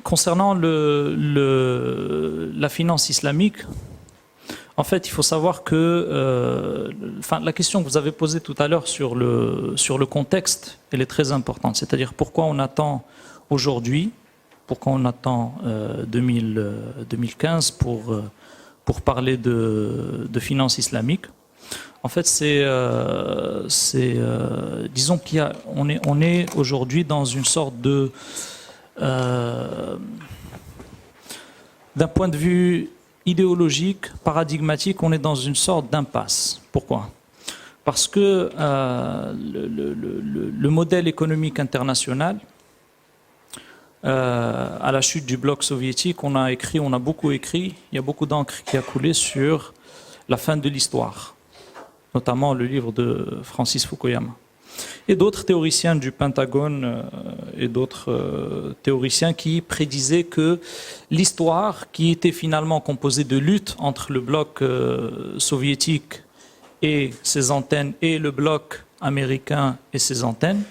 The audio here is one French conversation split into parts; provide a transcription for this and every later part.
Concernant la finance islamique, en fait, il faut savoir que la question que vous avez posée tout à l'heure sur le contexte, elle est très importante. C'est-à-dire pourquoi on attend aujourd'hui, pourquoi on attend 2015 pour parler de finance islamique. En fait, disons on est aujourd'hui dans une sorte de d'un point de vue idéologique, paradigmatique, on est dans une sorte d'impasse. Pourquoi ? Parce que le modèle économique international, à la chute du bloc soviétique, on a beaucoup écrit, il y a beaucoup d'encre qui a coulé sur la fin de l'histoire, notamment le livre de Francis Fukuyama. Et d'autres théoriciens du Pentagone et d'autres théoriciens qui prédisaient que l'histoire, qui était finalement composée de luttes entre le bloc soviétique et ses antennes et le bloc américain et ses antennes,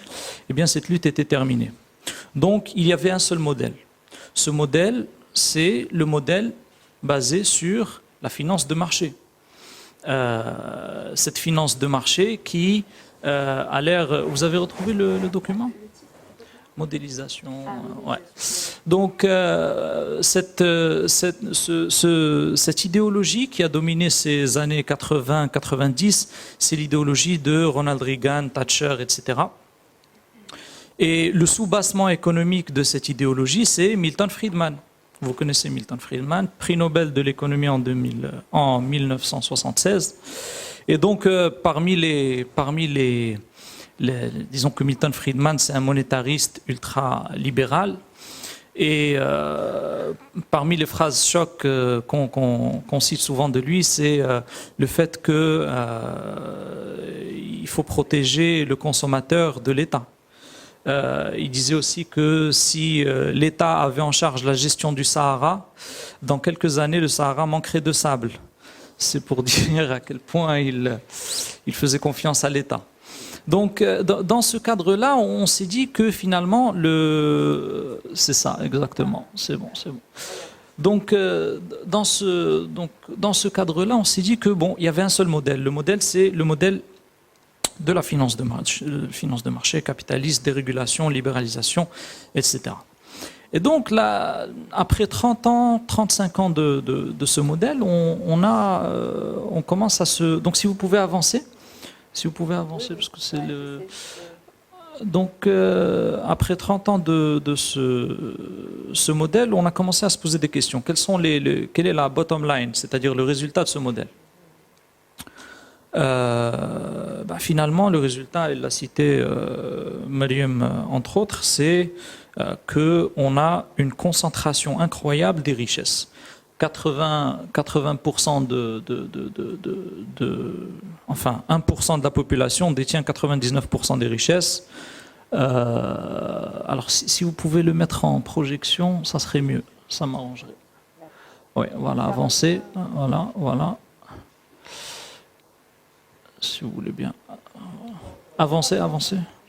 eh bien cette lutte était terminée. Donc il y avait un seul modèle. Ce modèle, c'est le modèle basé sur la finance de marché. Cette finance de marché qui a l'air... Vous avez retrouvé le document ? Modélisation, ouais. Donc cette idéologie qui a dominé ces années 80-90, c'est l'idéologie de Ronald Reagan, Thatcher, etc. Et le soubassement économique de cette idéologie, c'est Milton Friedman. Vous connaissez Milton Friedman, prix Nobel de l'économie en 1976. Et donc, disons que Milton Friedman, c'est un monétariste ultra-libéral. Et parmi les phrases choc qu'on cite souvent de lui, c'est le fait qu'il faut protéger le consommateur de l'État. Il disait aussi que si l'État avait en charge la gestion du Sahara, dans quelques années, le Sahara manquerait de sable. C'est pour dire à quel point il faisait confiance à l'État. Donc, dans ce cadre-là, on s'est dit que finalement, c'est ça, exactement, c'est bon. Donc, dans ce cadre-là, on s'est dit que il y avait un seul modèle. Le modèle, c'est le modèle de la finance de marché, capitaliste, dérégulation, libéralisation, etc. Et donc là, après 30 ans, 35 ans de ce modèle, on commence à se... Donc si vous pouvez avancer, parce que c'est le... Donc après 30 ans de ce modèle, on a commencé à se poser des questions. Quelle est la bottom line, c'est-à-dire le résultat de ce modèle ? Finalement, le résultat, elle l'a cité Mariam entre autres, c'est qu'on a une concentration incroyable des richesses. 80% enfin 1% de la population détient 99% des richesses. Alors si vous pouvez le mettre en projection, ça serait mieux, ça m'arrangerait. Oui, voilà, avancez, voilà. Si vous voulez bien. Avancez.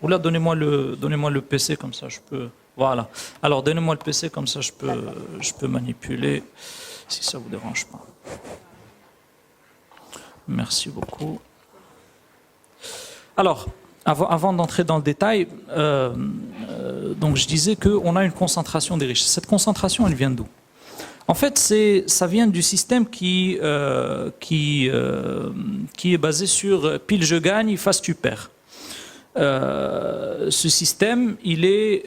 Ou là, donnez-moi le PC comme ça, je peux. Voilà. Alors, donnez-moi le PC comme ça, je peux manipuler, si ça vous dérange pas. Merci beaucoup. Alors, avant d'entrer dans le détail, donc je disais qu'on a une concentration des richesses. Cette concentration, elle vient d'où ? En fait, ça vient du système qui est basé sur pile je gagne, face tu perds. Ce système, il est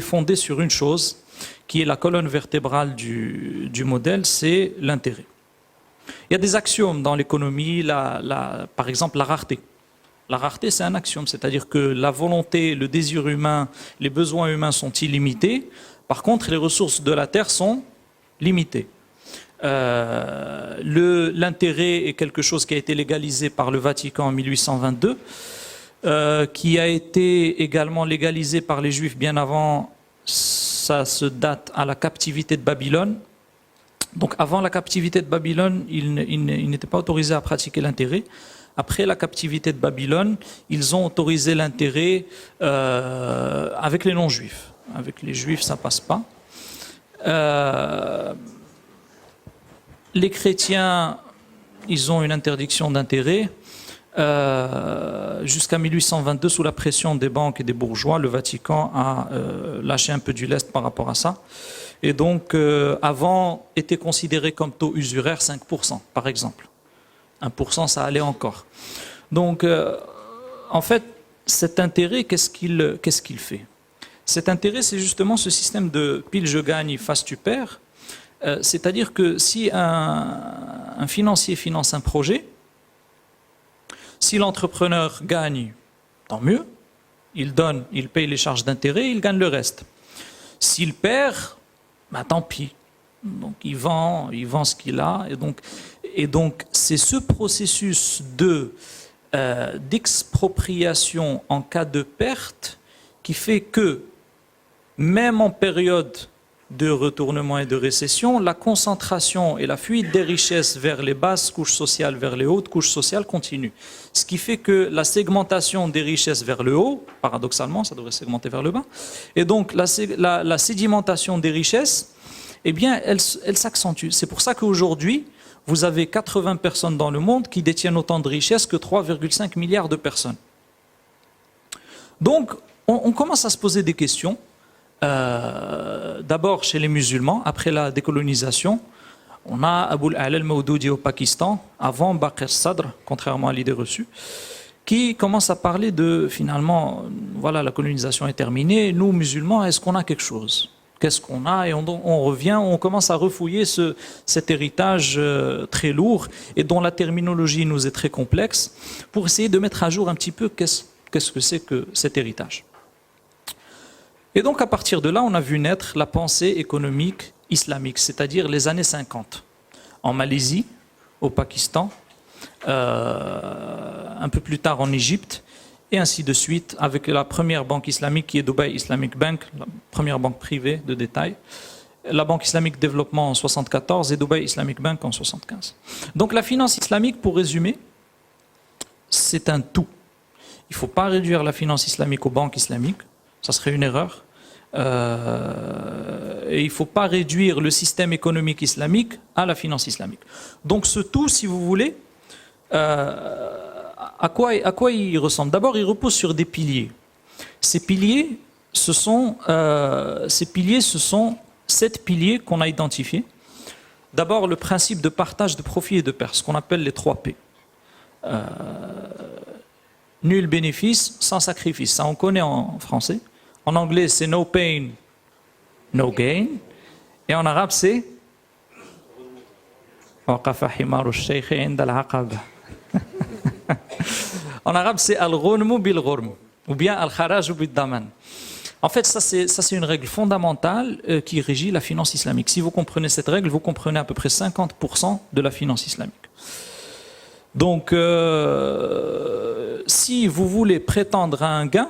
fondé sur une chose qui est la colonne vertébrale du modèle, c'est l'intérêt. Il y a des axiomes dans l'économie, par exemple la rareté. La rareté, c'est un axiome, c'est-à-dire que la volonté, le désir humain, les besoins humains sont illimités. Par contre, les ressources de la Terre sont limitées. L'intérêt est quelque chose qui a été légalisé par le Vatican en 1822, qui a été également légalisé par les Juifs bien avant, ça se date à la captivité de Babylone. Donc avant la captivité de Babylone, ils n'étaient pas autorisés à pratiquer l'intérêt. après la captivité de Babylone, ils ont autorisé l'intérêt avec les non-juifs. Avec les juifs, ça passe pas. Les chrétiens, ils ont une interdiction d'intérêt. Jusqu'à 1822, sous la pression des banques et des bourgeois, le Vatican a lâché un peu du lest par rapport à ça. Et donc, avant, était considéré comme taux usuraire 5%, par exemple. 1%, ça allait encore. Donc, en fait, cet intérêt, qu'est-ce qu'il fait? Cet intérêt, c'est justement ce système de pile je gagne, face tu perds. C'est-à-dire que si un financier finance un projet, si l'entrepreneur gagne, tant mieux, il donne, il paye les charges d'intérêt, il gagne le reste. S'il perd, bah, tant pis. Donc il vend ce qu'il a. Et donc c'est ce processus d'expropriation en cas de perte qui fait que, même en période de retournement et de récession, la concentration et la fuite des richesses vers les basses couches sociales, vers les hautes couches sociales continue. Ce qui fait que la segmentation des richesses vers le haut, paradoxalement, ça devrait segmenter vers le bas, et donc la sédimentation des richesses, eh bien, elle s'accentue. C'est pour ça qu'aujourd'hui, vous avez 80 personnes dans le monde qui détiennent autant de richesses que 3,5 milliards de personnes. Donc, on commence à se poser des questions. D'abord chez les musulmans, après la décolonisation, on a Aboul A'la al-Mawdoudi au Pakistan, avant Baqir Sadr, contrairement à l'idée reçue, qui commence à parler de, finalement, voilà, la colonisation est terminée, nous musulmans, est-ce qu'on a quelque chose? Qu'est-ce qu'on a? Et on revient, on commence à refouiller cet héritage très lourd et dont la terminologie nous est très complexe, pour essayer de mettre à jour un petit peu qu'est-ce que c'est que cet héritage. Et donc à partir de là, on a vu naître la pensée économique islamique, c'est-à-dire les années 50. En Malaisie, au Pakistan, un peu plus tard en Égypte, et ainsi de suite, avec la première banque islamique qui est Dubai Islamic Bank, la première banque privée de détail, la Banque islamique développement en 74 et Dubai Islamic Bank en 75. Donc la finance islamique, pour résumer, c'est un tout. Il ne faut pas réduire la finance islamique aux banques islamiques, ça serait une erreur. Et il ne faut pas réduire le système économique islamique à la finance islamique. Donc ce tout, si vous voulez, à quoi il ressemble? D'abord, il repose sur des piliers. Ces piliers, ce sont 7 piliers qu'on a identifiés. D'abord, le principe de partage de profit et de perte, ce qu'on appelle les 3 P. Nul bénéfice sans sacrifice, ça on connaît en français. En anglais, c'est no pain, no gain. Et en arabe, c'est en arabe, c'est al-ghunmu bil-ghurm ou bien al-kharaj bil-daman. En fait, ça c'est une règle fondamentale qui régit la finance islamique. Si vous comprenez cette règle, vous comprenez à peu près 50% de la finance islamique. Donc, si vous voulez prétendre à un gain,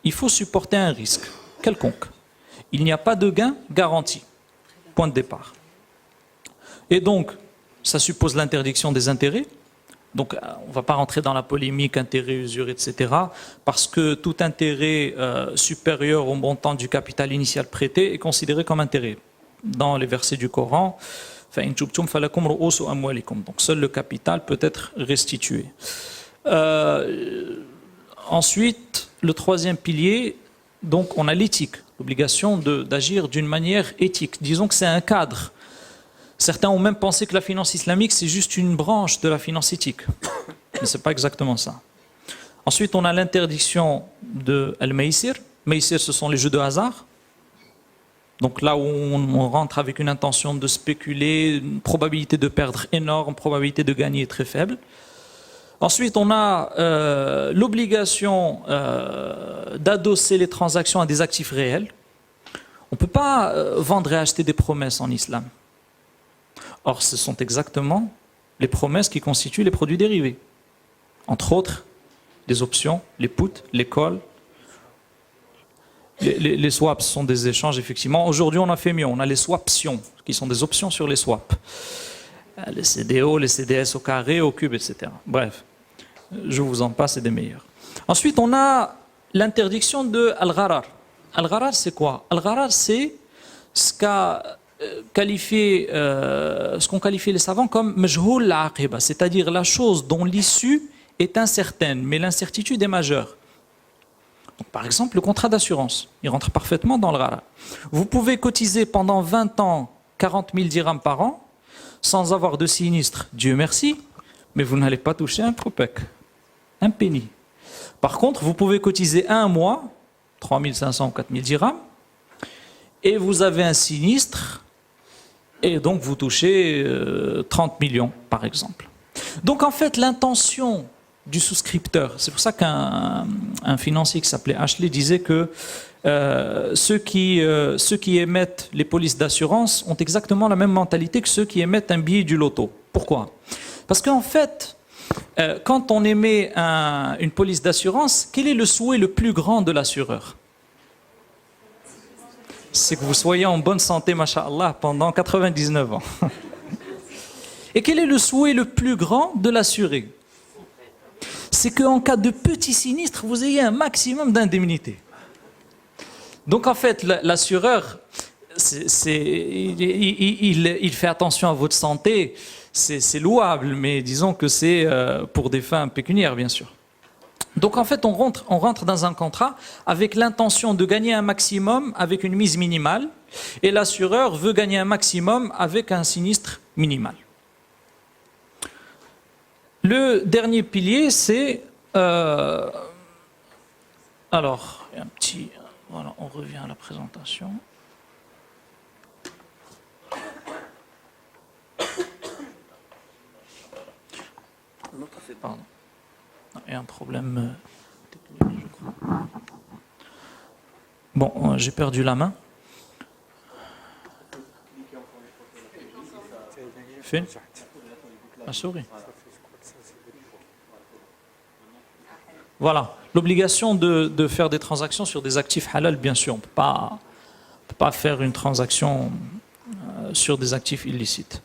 il faut supporter un risque quelconque. Il n'y a pas de gain garanti. Point de départ. Et donc, ça suppose l'interdiction des intérêts. Donc, on ne va pas rentrer dans la polémique intérêt, usure, etc. Parce que tout intérêt supérieur au montant du capital initial prêté est considéré comme intérêt. Dans les versets du Coran, donc seul le capital peut être restitué. Ensuite, le 3e pilier, donc on a l'éthique, l'obligation d'agir d'une manière éthique. Disons que c'est un cadre. Certains ont même pensé que la finance islamique, c'est juste une branche de la finance éthique. Mais ce n'est pas exactement ça. Ensuite, on a l'interdiction de al-maïsir. Maïsir, ce sont les jeux de hasard. Donc là où on rentre avec une intention de spéculer, une probabilité de perdre énorme, probabilité de gagner très faible. Ensuite, on a l'obligation d'adosser les transactions à des actifs réels. On ne peut pas vendre et acheter des promesses en islam. Or, ce sont exactement les promesses qui constituent les produits dérivés. Entre autres, les options, les puts, les calls. Les swaps sont des échanges, effectivement. Aujourd'hui, on a fait mieux. On a les swaptions, qui sont des options sur les swaps. Les CDO, les CDS au carré, au cube, etc. Bref. Je vous en passe et des meilleurs. Ensuite, on a l'interdiction de al-gharar. Al-gharar, c'est quoi? Al-gharar, c'est ce qu'ont qualifié les savants comme majhoul al-aqiba, c'est-à-dire la chose dont l'issue est incertaine, mais l'incertitude est majeure. Donc, par exemple, le contrat d'assurance, il rentre parfaitement dans le gharar. Vous pouvez cotiser pendant 20 ans 40 000 dirhams par an sans avoir de sinistre, Dieu merci, mais vous n'allez pas toucher un kopek, un penny. Par contre, vous pouvez cotiser un mois, 3 500 ou 4 000 dirhams, et vous avez un sinistre, et donc vous touchez 30 millions, par exemple. Donc en fait, l'intention du souscripteur, c'est pour ça qu'un financier qui s'appelait Ashley disait que ceux qui émettent les polices d'assurance ont exactement la même mentalité que ceux qui émettent un billet du loto. Pourquoi? Parce qu'en fait, quand on émet une police d'assurance, quel est le souhait le plus grand de l'assureur? C'est que vous soyez en bonne santé, masha'Allah, pendant 99 ans. Et quel est le souhait le plus grand de l'assuré? C'est qu'en cas de petit sinistre, vous ayez un maximum d'indemnité. Donc en fait, l'assureur, il fait attention à votre santé, c'est louable, mais disons que c'est pour des fins pécuniaires, bien sûr. Donc en fait, on rentre dans un contrat avec l'intention de gagner un maximum avec une mise minimale, et l'assureur veut gagner un maximum avec un sinistre minimal. Le dernier pilier, c'est... alors, un petit... Voilà, on revient à la présentation. Pardon. Il y a un problème technique, je crois. Bon, j'ai perdu la main. Fin. La souris. Voilà, l'obligation de faire des transactions sur des actifs halal, bien sûr. On ne peut pas faire une transaction sur des actifs illicites.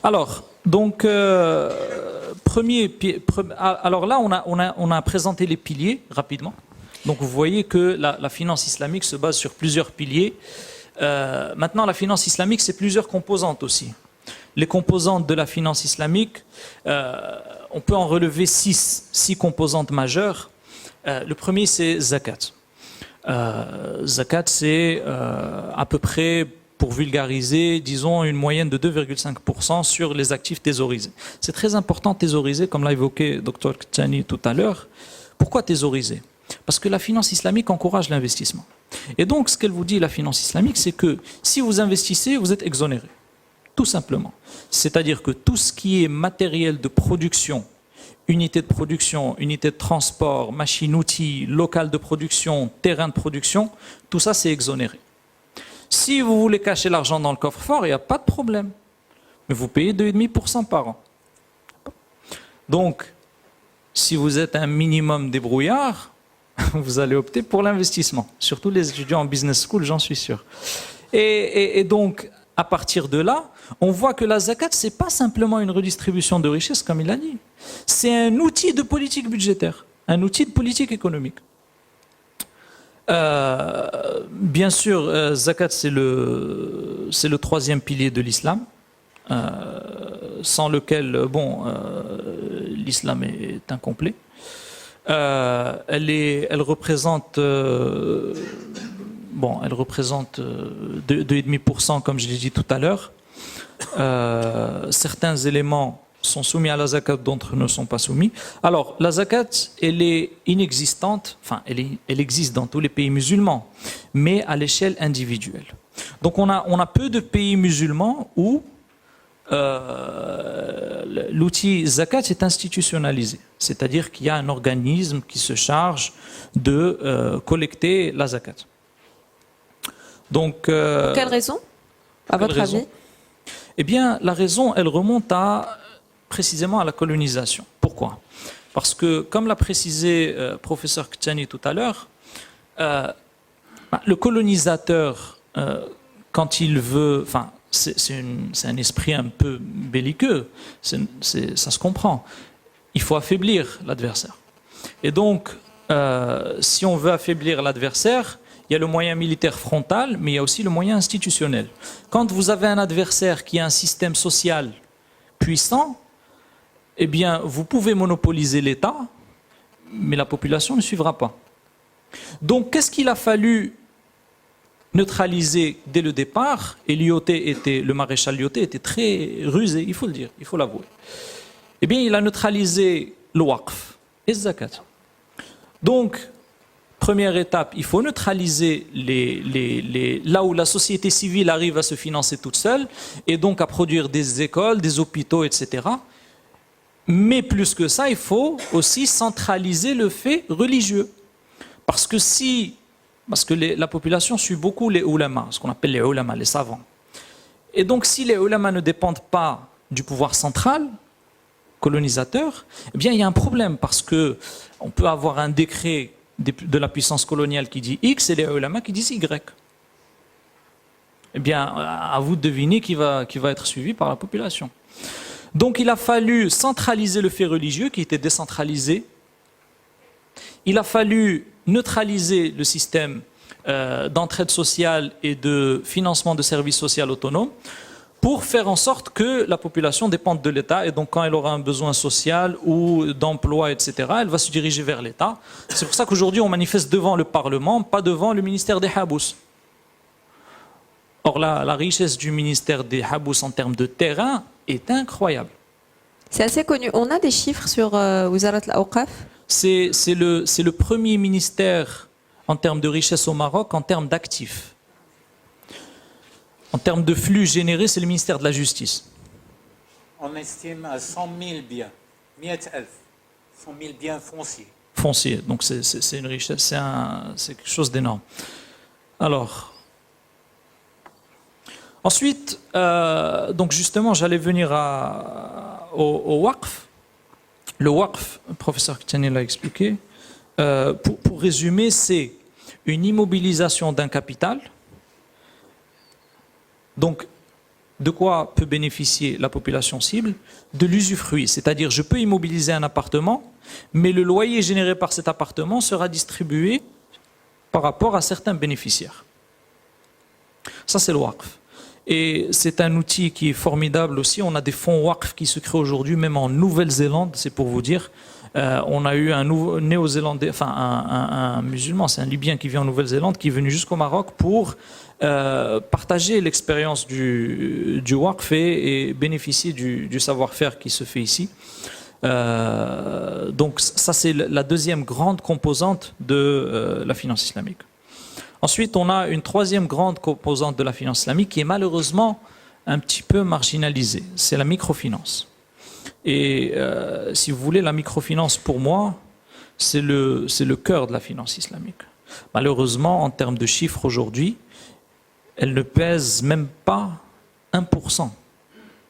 Alors, donc, alors là, on a présenté les piliers rapidement. Donc, vous voyez que la finance islamique se base sur plusieurs piliers. Maintenant, la finance islamique, c'est plusieurs composantes aussi. Les composantes de la finance islamique, on peut en relever six composantes majeures. Le premier, c'est zakat. Zakat, c'est à peu près, pour vulgariser, disons une moyenne de 2,5% sur les actifs thésaurisés. C'est très important thésauriser, comme l'a évoqué Dr Ktani tout à l'heure. Pourquoi thésauriser? Parce que la finance islamique encourage l'investissement. Et donc, ce qu'elle vous dit, la finance islamique, c'est que si vous investissez, vous êtes exonéré. Tout simplement. C'est-à-dire que tout ce qui est matériel de production, unité de production, unité de transport, machine-outil, local de production, terrain de production, tout ça c'est exonéré. Si vous voulez cacher l'argent dans le coffre-fort, il n'y a pas de problème. Mais vous payez 2,5% par an. Donc, si vous êtes un minimum débrouillard, vous allez opter pour l'investissement. Surtout les étudiants en business school, j'en suis sûr. Et donc, à partir de là, on voit que la zakat, ce n'est pas simplement une redistribution de richesse, comme il a dit. C'est un outil de politique budgétaire, un outil de politique économique. Bien sûr, zakat, c'est le troisième pilier de l'islam, sans lequel, l'islam est incomplet. Elle représente... elle représente 2,5%, comme je l'ai dit tout à l'heure. Certains éléments sont soumis à la zakat, d'autres ne sont pas soumis. Alors, la zakat, elle est inexistante, enfin, elle existe dans tous les pays musulmans, mais à l'échelle individuelle. Donc, on a peu de pays musulmans où l'outil zakat est institutionnalisé. C'est-à-dire qu'il y a un organisme qui se charge de collecter la zakat. Donc, pour quelle raison, à votre avis? Eh bien, la raison, elle remonte précisément à la colonisation. Pourquoi? Parce que, comme l'a précisé professeur Ktani tout à l'heure, le colonisateur, quand il veut, enfin, c'est un esprit un peu belliqueux, ça se comprend. il faut affaiblir l'adversaire. Et donc, si on veut affaiblir l'adversaire, il y a le moyen militaire frontal, mais il y a aussi le moyen institutionnel. Quand vous avez un adversaire qui a un système social puissant, eh bien, vous pouvez monopoliser l'État, mais la population ne suivra pas. Donc, qu'est-ce qu'il a fallu neutraliser dès le départ? Et le maréchal Lyautey était très rusé, il faut le dire, il faut l'avouer. Eh bien, il a neutralisé le waqf et le zakat. Donc, première étape, il faut neutraliser là où la société civile arrive à se financer toute seule et donc à produire des écoles, des hôpitaux, etc. Mais plus que ça, il faut aussi centraliser le fait religieux. Parce que la population suit beaucoup les ulama, ce qu'on appelle les ulama, les savants. Et donc si les ulama ne dépendent pas du pouvoir central, colonisateur, eh bien il y a un problème parce que on peut avoir un décret de la puissance coloniale qui dit X et les ulama qui disent Y. Eh bien, à vous de deviner qui va être suivi par la population. Donc il a fallu centraliser le fait religieux qui était décentralisé. Il a fallu neutraliser le système d'entraide sociale et de financement de services sociaux autonomes pour faire en sorte que la population dépende de l'État. Et donc quand elle aura un besoin social ou d'emploi, etc., elle va se diriger vers l'État. C'est pour ça qu'aujourd'hui on manifeste devant le Parlement, pas devant le ministère des Habous. Or la richesse du ministère des Habous en termes de terrain est incroyable. C'est assez connu. On a des chiffres sur Ouzarat al-Awqaf? C'est le premier ministère en termes de richesse au Maroc, en termes d'actifs. En termes de flux générés, c'est le ministère de la Justice. On estime à 100 000 biens, 100 000 biens fonciers. Fonciers, donc c'est une richesse, c'est quelque chose d'énorme. Alors, ensuite, donc justement, j'allais venir au waqf. Le waqf, le professeur Ktani l'a expliqué. Pour résumer, c'est une immobilisation d'un capital. Donc, de quoi peut bénéficier la population cible? De l'usufruit, c'est-à-dire je peux immobiliser un appartement, mais le loyer généré par cet appartement sera distribué par rapport à certains bénéficiaires. Ça, c'est le waqf. Et c'est un outil qui est formidable aussi. On a des fonds waqf qui se créent aujourd'hui, même en Nouvelle-Zélande, c'est pour vous dire. On a eu un néo-zélandais, enfin un musulman, c'est un Libyen qui vit en Nouvelle-Zélande, qui est venu jusqu'au Maroc pour partager l'expérience du waqf et bénéficier du savoir-faire qui se fait ici. Donc ça, c'est la deuxième grande composante de la finance islamique. Ensuite, on a une troisième grande composante de la finance islamique qui est malheureusement un petit peu marginalisée, c'est la microfinance. Et si vous voulez, la microfinance pour moi, c'est le cœur de la finance islamique. Malheureusement, en termes de chiffres aujourd'hui, elle ne pèse même pas 1%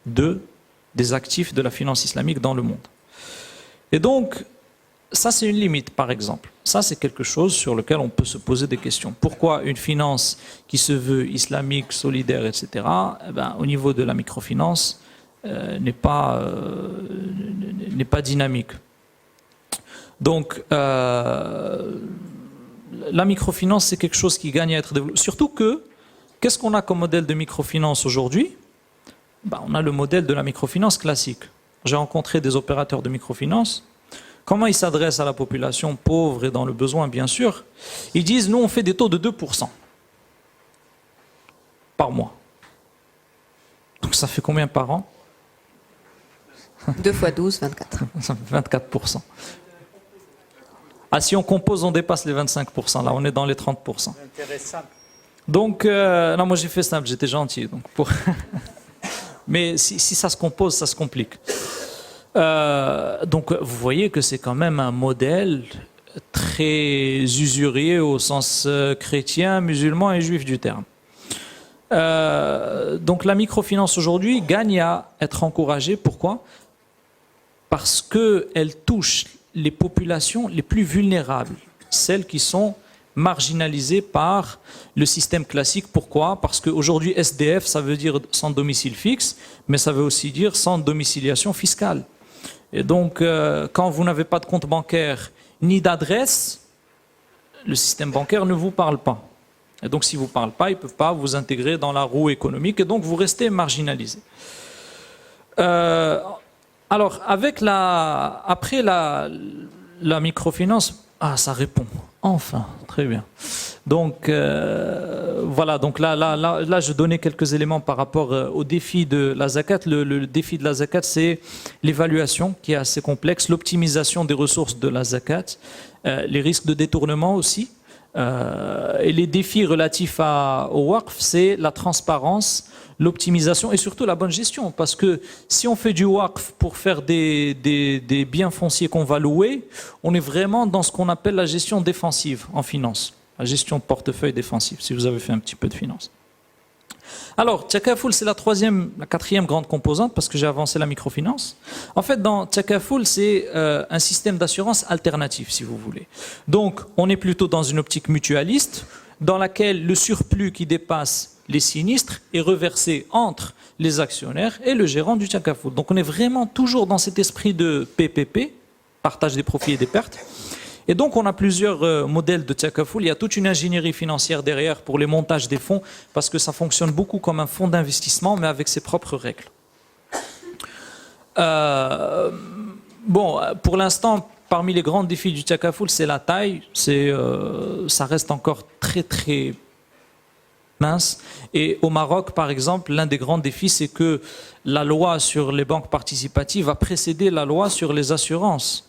des actifs de la finance islamique dans le monde. Et donc, ça c'est une limite par exemple. Ça c'est quelque chose sur lequel on peut se poser des questions. Pourquoi une finance qui se veut islamique, solidaire, etc., au niveau de la microfinance, n'est pas dynamique. Donc, la microfinance, c'est quelque chose qui gagne à être développé. Surtout que, qu'est-ce qu'on a comme modèle de microfinance aujourd'hui? On a le modèle de la microfinance classique. J'ai rencontré des opérateurs de microfinance. Comment ils s'adressent à la population pauvre et dans le besoin, bien sûr? Ils disent, nous, on fait des taux de 2% par mois. Donc, ça fait combien par an? 2 fois 12, 24. 24%. Ah, si on compose, on dépasse les 25%. Là, on est dans les 30%. Intéressant. Donc, non, moi j'ai fait simple, j'étais gentil. Donc mais si ça se compose, ça se complique. Donc, vous voyez que c'est quand même un modèle très usurier au sens chrétien, musulman et juif du terme. Donc, la microfinance aujourd'hui gagne à être encouragée. Pourquoi? Parce qu'elle touche les populations les plus vulnérables, celles qui sont marginalisées par le système classique. Pourquoi? Parce qu'aujourd'hui, SDF, ça veut dire sans domicile fixe, mais ça veut aussi dire sans domiciliation fiscale. Et donc, quand vous n'avez pas de compte bancaire ni d'adresse, le système bancaire ne vous parle pas. Et donc, s'il ne vous parle pas, il ne peut pas vous intégrer dans la roue économique et donc vous restez marginalisé. Alors, après la microfinance, ça répond. Enfin, très bien. Donc, voilà. Donc là, je donnais quelques éléments par rapport au défi de la zakat. Le défi de la zakat, c'est l'évaluation qui est assez complexe, l'optimisation des ressources de la zakat, les risques de détournement aussi. Et les défis relatifs au waqf, c'est la transparence, l'optimisation et surtout la bonne gestion. Parce que si on fait du waqf pour faire des biens fonciers qu'on va louer, on est vraiment dans ce qu'on appelle la gestion défensive en finance, la gestion de portefeuille défensif, si vous avez fait un petit peu de finance. Alors, Takaful, c'est la quatrième grande composante, parce que j'ai avancé la microfinance. En fait, dans Takaful, c'est un système d'assurance alternatif, si vous voulez. Donc, on est plutôt dans une optique mutualiste, dans laquelle le surplus qui dépasse les sinistres est reversé entre les actionnaires et le gérant du Takaful. Donc, on est vraiment toujours dans cet esprit de PPP, partage des profits et des pertes. Et donc, on a plusieurs modèles de Takaful. Il y a toute une ingénierie financière derrière pour les montages des fonds, parce que ça fonctionne beaucoup comme un fonds d'investissement, mais avec ses propres règles. Bon, pour l'instant, parmi les grands défis du Takaful, c'est la taille. Ça reste encore très, très mince. Et au Maroc, par exemple, l'un des grands défis, c'est que la loi sur les banques participatives a précédé la loi sur les assurances.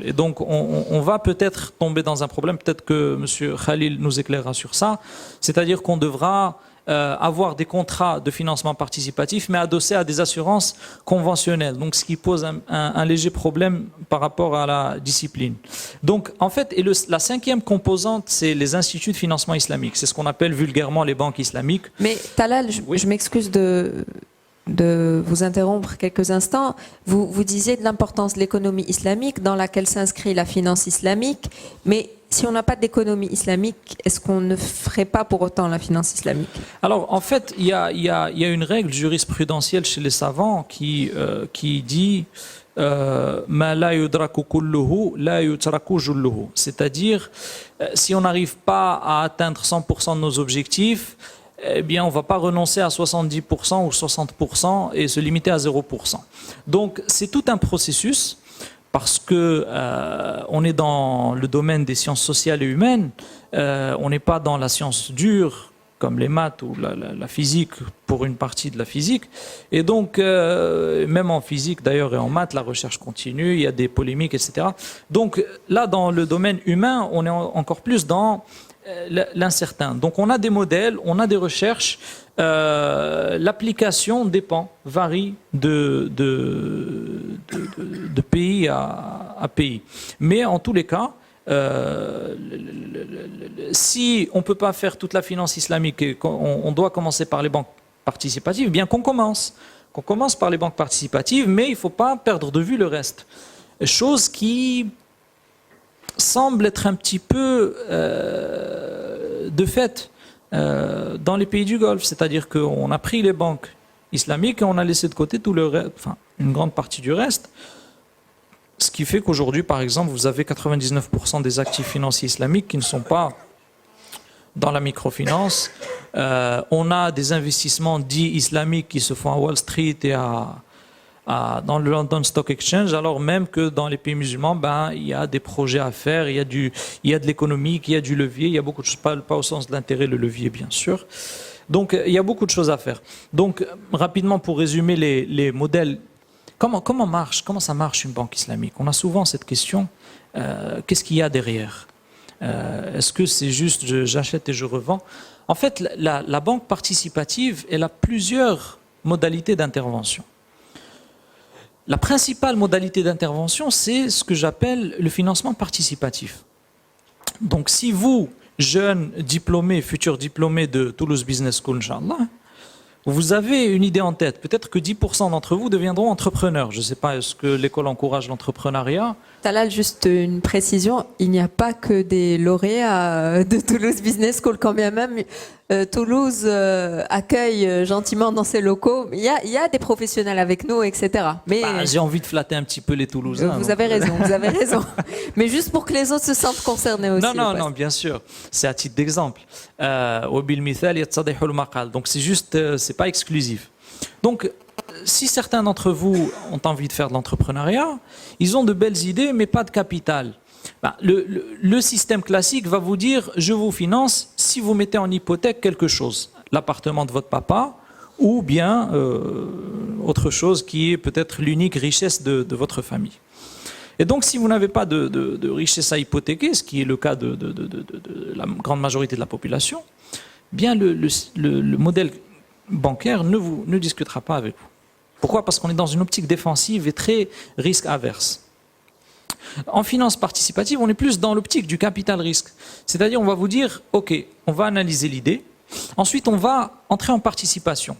Et donc, on va peut-être tomber dans un problème, peut-être que M. Khalil nous éclairera sur ça, c'est-à-dire qu'on devra avoir des contrats de financement participatif, mais adossés à des assurances conventionnelles, donc ce qui pose un léger problème par rapport à la discipline. Donc, en fait, la cinquième composante, c'est les instituts de financement islamique, c'est ce qu'on appelle vulgairement les banques islamiques. Mais Talal, je m'excuse de vous interrompre quelques instants. Vous disiez de l'importance de l'économie islamique dans laquelle s'inscrit la finance islamique, mais si on n'a pas d'économie islamique, est-ce qu'on ne ferait pas pour autant la finance islamique? Alors en fait, il y a une règle jurisprudentielle chez les savants qui dit ma la yudraku kulluhu la yutraku julluhu, c'est-à-dire si on n'arrive pas à atteindre 100% de nos objectifs, eh bien, on ne va pas renoncer à 70% ou 60% et se limiter à 0%. Donc, c'est tout un processus parce que on est dans le domaine des sciences sociales et humaines, on n'est pas dans la science dure comme les maths ou la physique pour une partie de la physique. Et donc, même en physique d'ailleurs et en maths, la recherche continue, il y a des polémiques, etc. Donc là, dans le domaine humain, on est encore plus dans l'incertain. Donc on a des modèles, on a des recherches, l'application varie de pays à pays. Mais en tous les cas, si on ne peut pas faire toute la finance islamique et qu'on doit commencer par les banques participatives, bien qu'on commence par les banques participatives, mais il ne faut pas perdre de vue le reste. Chose qui semble être un petit peu de fait dans les pays du Golfe, c'est-à-dire qu'on a pris les banques islamiques et on a laissé de côté une grande partie du reste, ce qui fait qu'aujourd'hui, par exemple, vous avez 99% des actifs financiers islamiques qui ne sont pas dans la microfinance. On a des investissements dits islamiques qui se font à Wall Street et dans le London Stock Exchange, alors même que dans les pays musulmans, il y a des projets à faire, il y a de l'économique, il y a du levier, il y a beaucoup de choses, pas au sens de l'intérêt, le levier bien sûr. Donc il y a beaucoup de choses à faire. Donc rapidement pour résumer les modèles, comment ça marche une banque islamique? On a souvent cette question, qu'est-ce qu'il y a derrière? Est-ce que c'est juste j'achète et je revends? En fait, la banque participative, elle a plusieurs modalités d'intervention. La principale modalité d'intervention, c'est ce que j'appelle le financement participatif. Donc, si vous, jeunes diplômés, futurs diplômés de Toulouse Business School, Inch'Allah, Vous avez une idée en tête. Peut-être que 10% d'entre vous deviendront entrepreneurs. Je ne sais pas, est-ce que l'école encourage l'entrepreneuriat? Talal, juste une précision, il n'y a pas que des lauréats de Toulouse Business School, quand bien même Toulouse accueille gentiment dans ses locaux. Il y a des professionnels avec nous, etc. Mais J'ai envie de flatter un petit peu les Toulousains. vous avez raison, vous avez raison. Mais juste pour que les autres se sentent concernés aussi. Non, bien sûr. C'est à titre d'exemple. Donc c'est juste, c'est pas exclusif. Donc, si certains d'entre vous ont envie de faire de l'entrepreneuriat, ils ont de belles idées, mais pas de capital. Le système classique va vous dire, je vous finance si vous mettez en hypothèque quelque chose, l'appartement de votre papa, ou bien autre chose qui est peut-être l'unique richesse de votre famille. Et donc, si vous n'avez pas de richesse à hypothéquer, ce qui est le cas de la grande majorité de la population, bien le modèle bancaire ne discutera pas avec vous. Pourquoi? Parce qu'on est dans une optique défensive et très risque averse. En finance participative, on est plus dans l'optique du capital risque. C'est-à-dire, on va vous dire, OK, on va analyser l'idée, ensuite on va entrer en participation.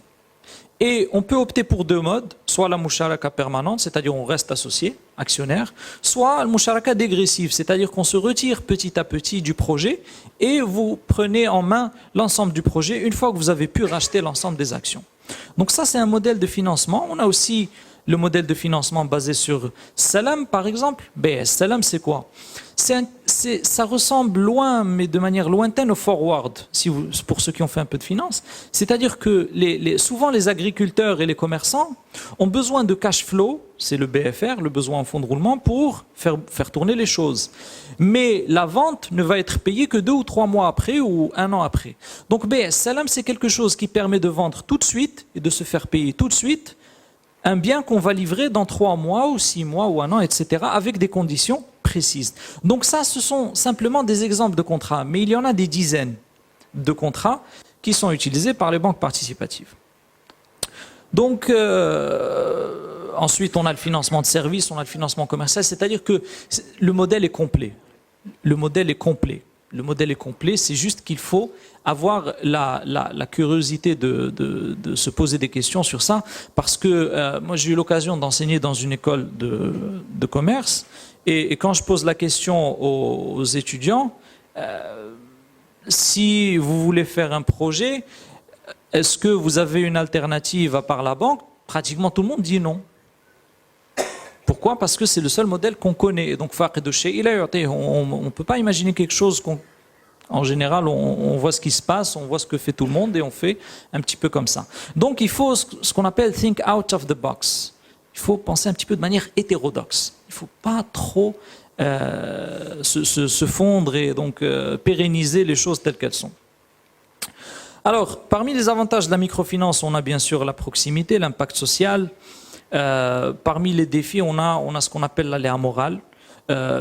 Et on peut opter pour deux modes, soit la musharaka permanente, c'est-à-dire on reste associé, actionnaire, soit la musharaka dégressive, c'est-à-dire qu'on se retire petit à petit du projet et vous prenez en main l'ensemble du projet une fois que vous avez pu racheter l'ensemble des actions. Donc ça, c'est un modèle de financement. On a aussi le modèle de financement basé sur Salam, par exemple. BS, Salam, c'est quoi? Ça ressemble loin, mais de manière lointaine au forward, pour ceux qui ont fait un peu de finance. C'est-à-dire que souvent les agriculteurs et les commerçants ont besoin de cash flow, c'est le BFR, le besoin en fonds de roulement, pour faire tourner les choses. Mais la vente ne va être payée que 2 ou 3 mois après ou 1 an après. Donc BS, Salam, c'est quelque chose qui permet de vendre tout de suite et de se faire payer tout de suite un bien qu'on va livrer dans 3 mois ou 6 mois ou 1 an, etc., avec des conditions précises. Donc ça, ce sont simplement des exemples de contrats, mais il y en a des dizaines de contrats qui sont utilisés par les banques participatives. Donc, ensuite, on a le financement de services, on a le financement commercial, c'est-à-dire que le modèle est complet. Le modèle est complet. Le modèle est complet, c'est juste qu'il faut avoir la curiosité de se poser des questions sur ça, parce que moi j'ai eu l'occasion d'enseigner dans une école de commerce, et quand je pose la question aux étudiants, si vous voulez faire un projet, est-ce que vous avez une alternative à part la banque? Pratiquement tout le monde dit non. Pourquoi? Parce que c'est le seul modèle qu'on connaît. Et donc, on ne peut pas imaginer quelque chose en général, on voit ce qui se passe, on voit ce que fait tout le monde et on fait un petit peu comme ça. Donc, il faut ce qu'on appelle think out of the box. Il faut penser un petit peu de manière hétérodoxe. Il ne faut pas trop se fondre et donc pérenniser les choses telles qu'elles sont. Alors, parmi les avantages de la microfinance, on a bien sûr la proximité, l'impact social. Parmi les défis, on a ce qu'on appelle l'aléa moral.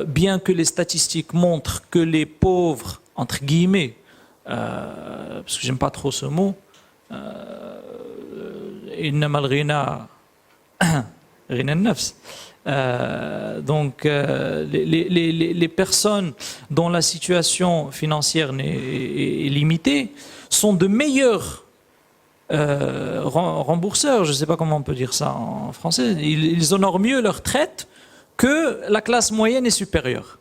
Bien que les statistiques montrent que les pauvres, entre guillemets, parce que j'aime pas trop ce mot, donc les personnes dont la situation financière est limitée sont de meilleurs rembourseurs, je ne sais pas comment on peut dire ça en français, ils honorent mieux leur traite que la classe moyenne et supérieure.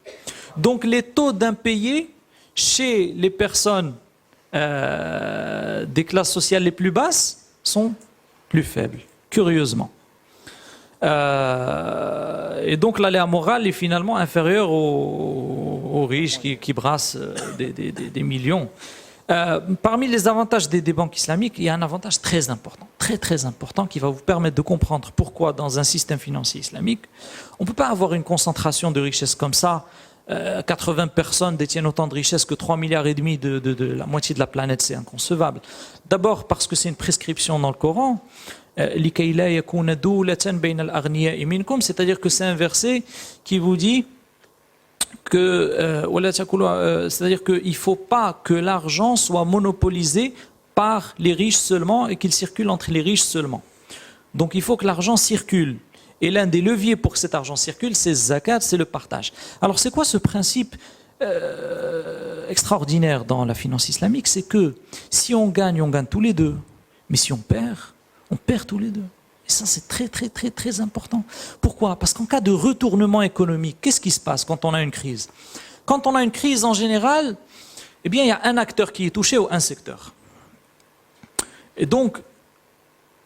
Donc les taux d'impayés chez les personnes des classes sociales les plus basses sont plus faibles, curieusement. Et donc l'aléa morale est finalement inférieure aux riches qui brassent des millions. Parmi les avantages des banques islamiques, il y a un avantage très important, très important, qui va vous permettre de comprendre pourquoi dans un système financier islamique, on ne peut pas avoir une concentration de richesses comme ça. 80 personnes détiennent autant de richesses que 3,5 milliards de la moitié de la planète, c'est inconcevable. D'abord parce que c'est une prescription dans le Coran, c'est-à-dire que c'est un verset qui vous dit c'est-à-dire qu'il ne faut pas que l'argent soit monopolisé par les riches seulement et qu'il circule entre les riches seulement. Donc il faut que l'argent circule. Et l'un des leviers pour que cet argent circule, c'est zakat, c'est le partage. Alors c'est quoi ce principe extraordinaire dans la finance islamique? C'est que si on gagne tous les deux. Mais si on perd tous les deux. Et ça, c'est très, très, très, très important. Pourquoi? Parce qu'en cas de retournement économique, qu'est-ce qui se passe quand on a une crise? Quand on a une crise, en général, eh bien, il y a un acteur qui est touché ou un secteur. Et donc,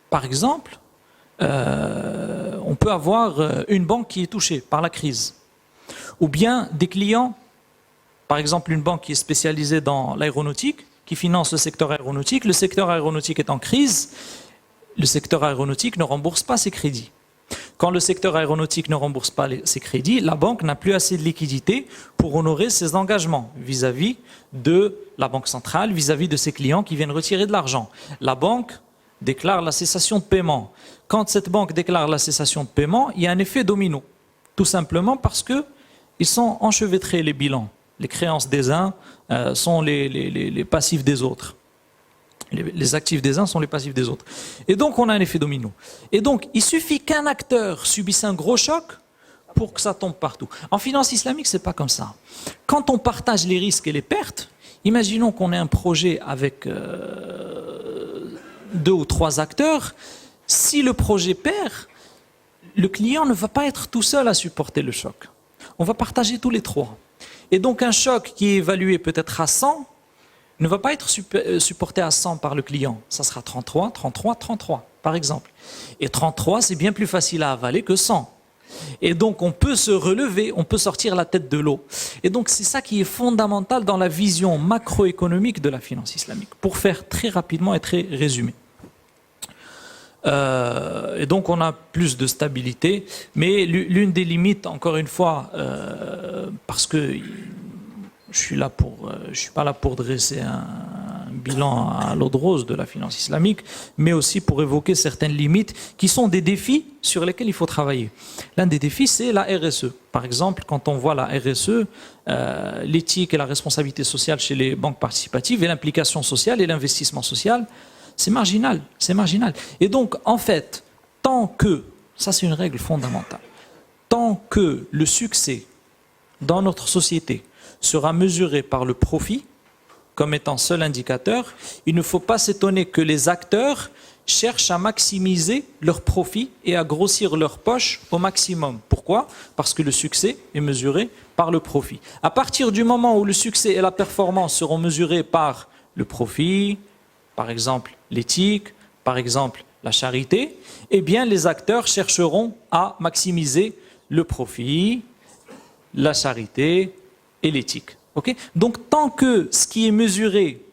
par exemple, on peut avoir une banque qui est touchée par la crise. Ou bien des clients, par exemple une banque qui est spécialisée dans l'aéronautique, qui finance le secteur aéronautique est en crise, le secteur aéronautique ne rembourse pas ses crédits. Quand le secteur aéronautique ne rembourse pas ses crédits, la banque n'a plus assez de liquidités pour honorer ses engagements vis-à-vis de la banque centrale, vis-à-vis de ses clients qui viennent retirer de l'argent. La banque déclare la cessation de paiement. Quand cette banque déclare la cessation de paiement, il y a un effet domino. Tout simplement parce qu'ils sont enchevêtrés, les bilans. Les créances des uns sont les passifs des autres. Les actifs des uns sont les passifs des autres. Et donc, on a un effet domino. Et donc, il suffit qu'un acteur subisse un gros choc pour que ça tombe partout. En finance islamique, c'est pas comme ça. Quand on partage les risques et les pertes, imaginons qu'on ait un projet avec 2 ou 3 acteurs. Si le projet perd, le client ne va pas être tout seul à supporter le choc. On va partager tous les 3. Et donc, un choc qui est évalué peut-être à 100, ne va pas être supporté à 100 par le client. Ça sera 33, 33, 33, par exemple. Et 33, c'est bien plus facile à avaler que 100. Et donc, on peut se relever, on peut sortir la tête de l'eau. Et donc, c'est ça qui est fondamental dans la vision macroéconomique de la finance islamique, pour faire très rapidement et très résumé. Et donc, on a plus de stabilité. Mais l'une des limites, encore une fois, parce que je suis pas là pour dresser un bilan à l'eau de rose de la finance islamique, mais aussi pour évoquer certaines limites qui sont des défis sur lesquels il faut travailler. L'un des défis, c'est la RSE. Par exemple, quand on voit la RSE, l'éthique et la responsabilité sociale chez les banques participatives et l'implication sociale et l'investissement social, c'est marginal, c'est marginal. Et donc, en fait, tant que, ça c'est une règle fondamentale, tant que le succès dans notre société sera mesuré par le profit comme étant seul indicateur, il ne faut pas s'étonner que les acteurs cherchent à maximiser leur profit et à grossir leur poche au maximum. Pourquoi? Parce que le succès est mesuré par le profit. À partir du moment où le succès et la performance seront mesurés par le profit, par exemple l'éthique, par exemple la charité, eh bien les acteurs chercheront à maximiser le profit, la charité et l'éthique. Okay? Donc tant que ce qui est mesuré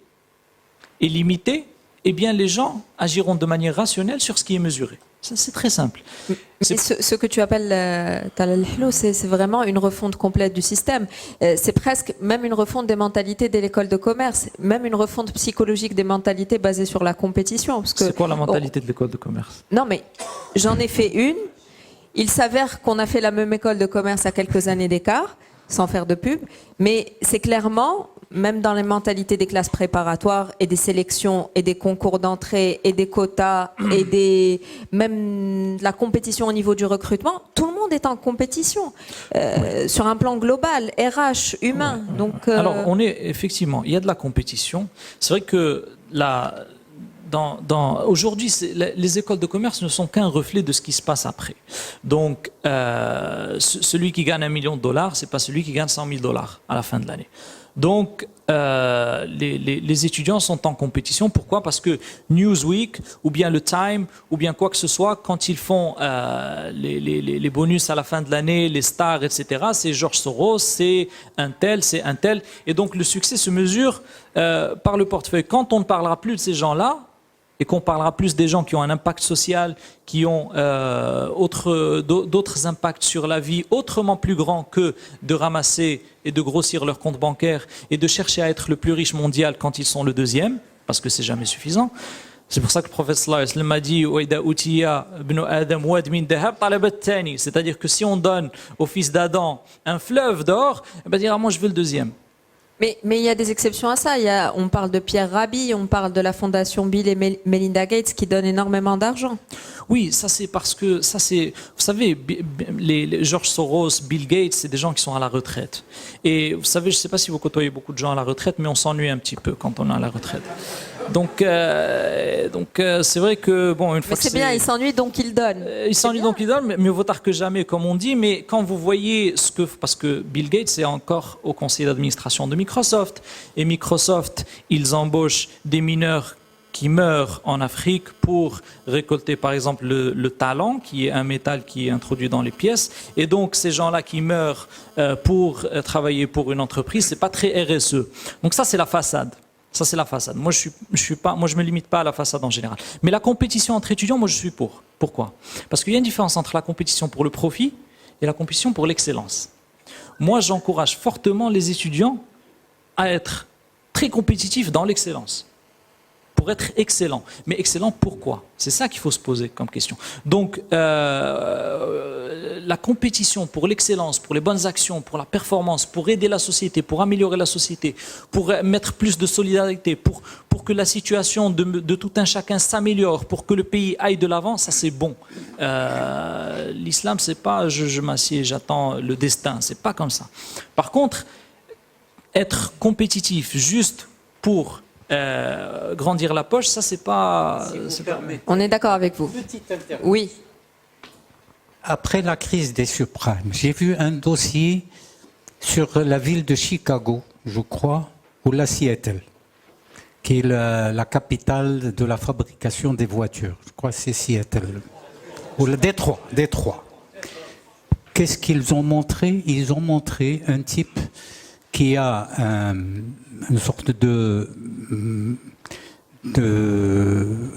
est limité, eh bien les gens agiront de manière rationnelle sur ce qui est mesuré. C'est très simple. Mais ce que tu appelles Talal Hello, c'est vraiment une refonte complète du système. C'est presque même une refonte des mentalités de l'école de commerce, même une refonte psychologique des mentalités basées sur la compétition. C'est quoi la mentalité de l'école de commerce? Non, mais j'en ai fait une. Il s'avère qu'on a fait la même école de commerce à quelques années d'écart, sans faire de pub, mais c'est clairement, même dans les mentalités des classes préparatoires et des sélections et des concours d'entrée et des quotas et même la compétition au niveau du recrutement, tout le monde est en compétition sur un plan global, RH, humain. Ouais. Donc, alors, effectivement, il y a de la compétition. C'est vrai que aujourd'hui, les écoles de commerce ne sont qu'un reflet de ce qui se passe après. Donc, celui qui gagne $1 million, c'est pas celui qui gagne $100 000 à la fin de l'année. Donc, les étudiants sont en compétition. Pourquoi? Parce que Newsweek, ou bien le Time, ou bien quoi que ce soit, quand ils font les bonus à la fin de l'année, les stars, etc., c'est George Soros, c'est un tel. Et donc, le succès se mesure par le portefeuille. Quand on ne parlera plus de ces gens-là, et qu'on parlera plus des gens qui ont un impact social, qui ont d'autres impacts sur la vie autrement plus grands que de ramasser et de grossir leur compte bancaire et de chercher à être le plus riche mondial quand ils sont le deuxième, parce que c'est jamais suffisant. C'est pour ça que le prophète sallallahu alayhi wa sallam a dit c'est-à-dire que si on donne au fils d'Adam un fleuve d'or, il va dire moi je veux le deuxième. Mais il y a des exceptions à ça. On parle de Pierre Rabhi, on parle de la fondation Bill et Melinda Gates qui donnent énormément d'argent. Oui, ça c'est parce que, vous savez, les George Soros, Bill Gates, c'est des gens qui sont à la retraite. Et vous savez, je ne sais pas si vous côtoyez beaucoup de gens à la retraite, mais on s'ennuie un petit peu quand on est à la retraite. C'est vrai que, bon, une fois Mais c'est bien, il s'ennuie donc il donne. il s'ennuie donc il donne, mais mieux vaut tard que jamais, comme on dit. Mais quand vous voyez ce que... Parce que Bill Gates est encore au conseil d'administration de Microsoft. Et Microsoft, ils embauchent des mineurs qui meurent en Afrique pour récolter, par exemple, le talent, qui est un métal qui est introduit dans les pièces. Et donc, ces gens-là qui meurent pour travailler pour une entreprise, c'est pas très RSE. Donc ça, c'est la façade. Ça, c'est la façade. Moi, je me limite pas à la façade en général. Mais la compétition entre étudiants, moi, je suis pour. Pourquoi? Parce qu'il y a une différence entre la compétition pour le profit et la compétition pour l'excellence. Moi, j'encourage fortement les étudiants à être très compétitifs dans l'excellence. Pour être excellent. Mais excellent pourquoi? C'est ça qu'il faut se poser comme question. Donc, la compétition pour l'excellence, pour les bonnes actions, pour la performance, pour aider la société, pour améliorer la société, pour mettre plus de solidarité, pour que la situation de tout un chacun s'améliore, pour que le pays aille de l'avant, ça c'est bon. L'islam, c'est pas je m'assieds, j'attends le destin, c'est pas comme ça. Par contre, être compétitif juste pour grandir la poche, ça c'est pas... On est d'accord avec vous. Petite intervention. Oui. Après la crise des subprimes, j'ai vu un dossier sur la ville de Chicago, je crois, ou la Seattle, qui est la capitale de la fabrication des voitures. Je crois que c'est Seattle. Ou le Détroit. Qu'est-ce qu'ils ont montré? Ils ont montré un type qui a une sorte de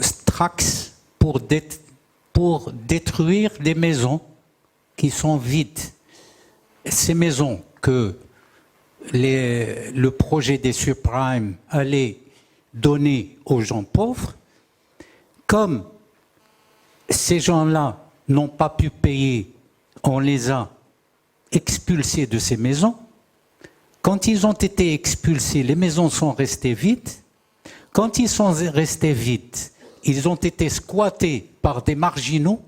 strax pour détruire des maisons qui sont vides. Ces maisons que le projet des subprimes allait donner aux gens pauvres, comme ces gens-là n'ont pas pu payer, on les a expulsés de ces maisons. Quand ils ont été expulsés, les maisons sont restées vides. Quand ils sont restés vides, ils ont été squattés par des marginaux.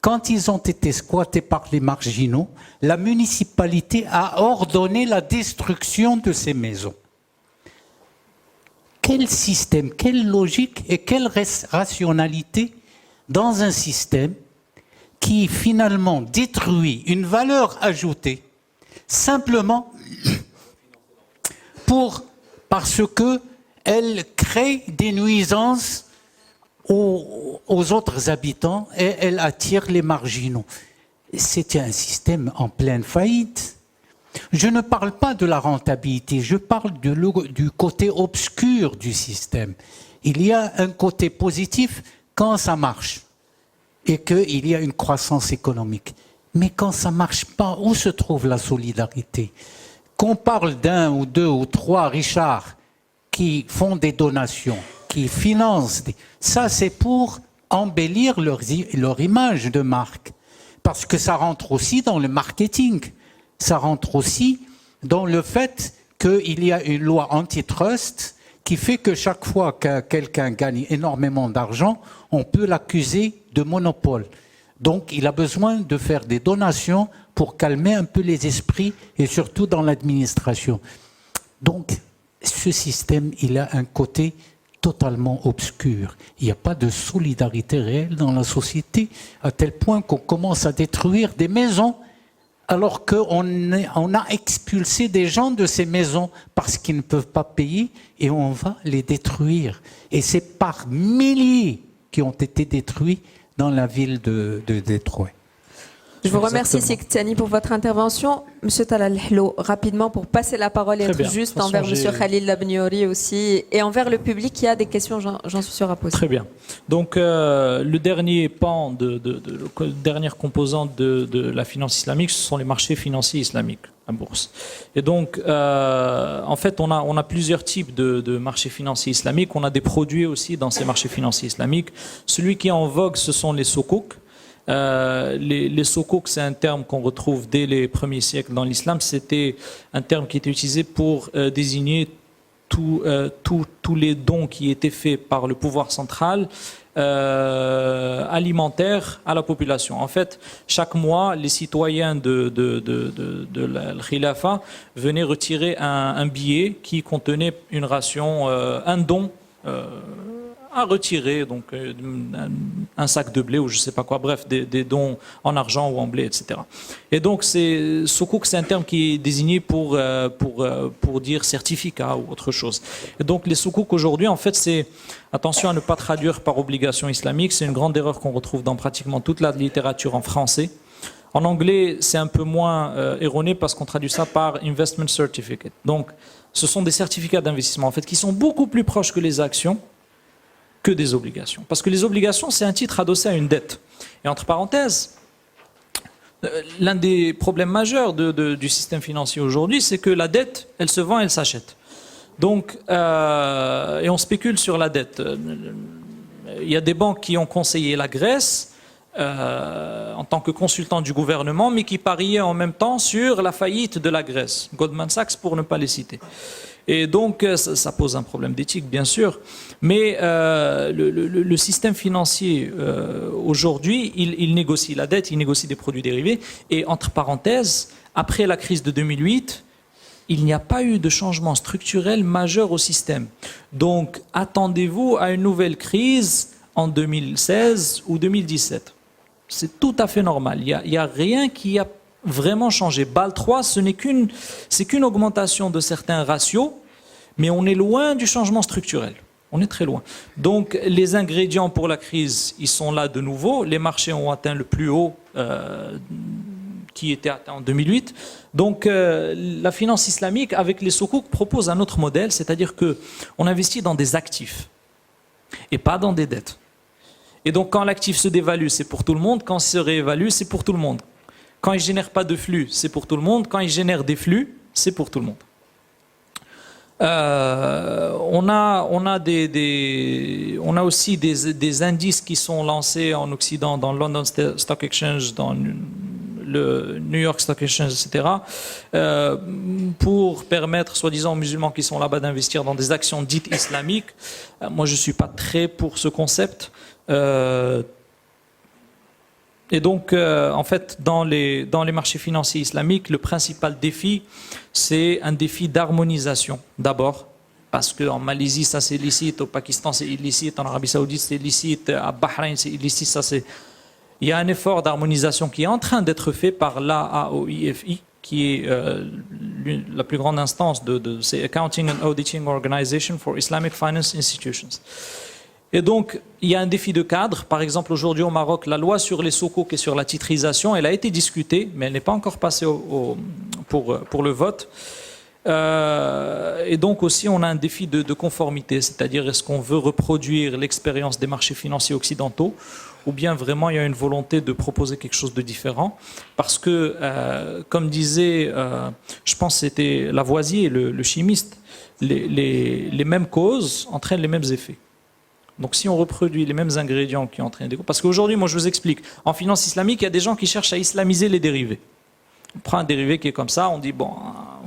Quand ils ont été squattés par les marginaux, la municipalité a ordonné la destruction de ces maisons. Quel système, quelle logique et quelle rationalité dans un système qui finalement détruit une valeur ajoutée simplement parce qu'elle crée des nuisances aux autres habitants et elle attire les marginaux. C'était un système en pleine faillite. Je ne parle pas de la rentabilité, je parle du côté obscur du système. Il y a un côté positif quand ça marche et qu'il y a une croissance économique. Mais quand ça ne marche pas, où se trouve la solidarité? Qu'on parle d'un ou deux ou trois Richards qui font des donations, qui financent, ça c'est pour embellir leur image de marque. Parce que ça rentre aussi dans le marketing. Ça rentre aussi dans le fait qu'il y a une loi antitrust qui fait que chaque fois que quelqu'un gagne énormément d'argent, on peut l'accuser de monopole. Donc il a besoin de faire des donations pour calmer un peu les esprits et surtout dans l'administration. Donc ce système, il a un côté totalement obscur. Il n'y a pas de solidarité réelle dans la société à tel point qu'on commence à détruire des maisons alors qu'on a expulsé des gens de ces maisons parce qu'ils ne peuvent pas payer et on va les détruire. Et c'est par milliers qui ont été détruits dans la ville de Détroit. Je vous remercie, Siktani, pour votre intervention. Monsieur Talal Hlo, rapidement, pour passer la parole et être juste envers Monsieur Khalil Labniori aussi, et envers le public qui a des questions, j'en suis sûr, à poser. Très bien. Donc, le dernier pan, dernière composante de la finance islamique, ce sont les marchés financiers islamiques, la bourse. Et donc, en fait, on a plusieurs types de marchés financiers islamiques. On a des produits aussi dans ces marchés financiers islamiques. Celui qui est en vogue, ce sont les soukouk. Les soukouk, c'est un terme qu'on retrouve dès les premiers siècles dans l'islam. C'était un terme qui était utilisé pour désigner tous les dons qui étaient faits par le pouvoir central alimentaire à la population. En fait, chaque mois, les citoyens de la Khilafa venaient retirer un billet qui contenait une ration, un don à retirer donc un sac de blé ou je sais pas quoi, bref, des dons en argent ou en blé, etc. Et donc soukouk, c'est un terme qui est désigné pour dire certificat ou autre chose. Et donc les soukouk aujourd'hui, en fait, c'est, attention à ne pas traduire par obligation islamique, c'est une grande erreur qu'on retrouve dans pratiquement toute la littérature en français. En anglais, c'est un peu moins erroné parce qu'on traduit ça par investment certificate. Donc, ce sont des certificats d'investissement en fait qui sont beaucoup plus proches que les actions que des obligations. Parce que les obligations, c'est un titre adossé à une dette. Et entre parenthèses, l'un des problèmes majeurs du système financier aujourd'hui, c'est que la dette, elle se vend, elle s'achète. Donc, et on spécule sur la dette. Il y a des banques qui ont conseillé la Grèce en tant que consultant du gouvernement, mais qui pariaient en même temps sur la faillite de la Grèce. Goldman Sachs, pour ne pas les citer. Et donc, ça pose un problème d'éthique, bien sûr. Mais le système financier, aujourd'hui, il négocie la dette, il négocie des produits dérivés. Et entre parenthèses, après la crise de 2008, il n'y a pas eu de changement structurel majeur au système. Donc, attendez-vous à une nouvelle crise en 2016 ou 2017. C'est tout à fait normal. Il n'y a rien qui a vraiment changé. BAL 3, c'est qu'une augmentation de certains ratios, mais on est loin du changement structurel. On est très loin. Donc, les ingrédients pour la crise, ils sont là de nouveau. Les marchés ont atteint le plus haut qui était atteint en 2008. Donc, la finance islamique, avec les soukouk, propose un autre modèle, c'est-à-dire qu'on investit dans des actifs et pas dans des dettes. Et donc, quand l'actif se dévalue, c'est pour tout le monde. Quand il se réévalue, c'est pour tout le monde. Quand il ne génère pas de flux, c'est pour tout le monde. Quand il génère des flux, c'est pour tout le monde. On a aussi des indices qui sont lancés en Occident, dans le London Stock Exchange, dans le New York Stock Exchange, etc., pour permettre, soi-disant, aux musulmans qui sont là-bas d'investir dans des actions dites islamiques. Moi, je ne suis pas très pour ce concept. Et donc, en fait, dans les marchés financiers islamiques, le principal défi, c'est un défi d'harmonisation, d'abord, parce qu'en Malaisie, ça c'est illicite, au Pakistan c'est illicite, en Arabie Saoudite c'est illicite, à Bahreïn c'est illicite, Il y a un effort d'harmonisation qui est en train d'être fait par l'AAOIFI, qui est la plus grande instance c'est Accounting and Auditing Organization for Islamic Finance Institutions. Et donc, il y a un défi de cadre. Par exemple, aujourd'hui au Maroc, la loi sur les soukouk et sur la titrisation, elle a été discutée, mais elle n'est pas encore passée pour le vote. Et donc aussi, on a un défi de conformité, c'est-à-dire est-ce qu'on veut reproduire l'expérience des marchés financiers occidentaux ou bien vraiment il y a une volonté de proposer quelque chose de différent. Parce que, comme disait, je pense que c'était Lavoisier, le chimiste, les mêmes causes entraînent les mêmes effets. Donc si on reproduit les mêmes ingrédients qui entraînent des coûts, parce qu'aujourd'hui, moi je vous explique, en finance islamique, il y a des gens qui cherchent à islamiser les dérivés. On prend un dérivé qui est comme ça, on dit, bon,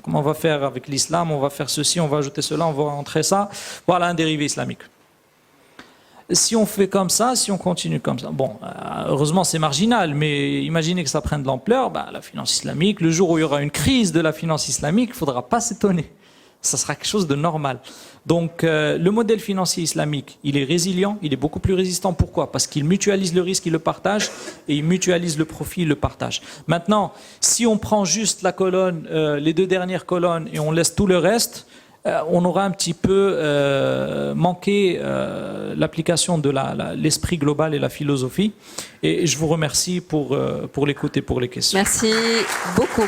comment on va faire avec l'islam, on va faire ceci, on va ajouter cela, on va rentrer ça, voilà un dérivé islamique. Si on fait comme ça, si on continue comme ça, bon, heureusement c'est marginal, mais imaginez que ça prenne de l'ampleur, la finance islamique, le jour où il y aura une crise de la finance islamique, il ne faudra pas s'étonner. Ça sera quelque chose de normal. Donc, le modèle financier islamique, il est résilient, il est beaucoup plus résistant. Pourquoi? Parce qu'il mutualise le risque, il le partage, et il mutualise le profit, il le partage. Maintenant, si on prend juste la colonne, les deux dernières colonnes, et on laisse tout le reste, on aura un petit peu manqué l'application de l'esprit global et la philosophie. Et je vous remercie pour l'écoute et pour les questions. Merci beaucoup.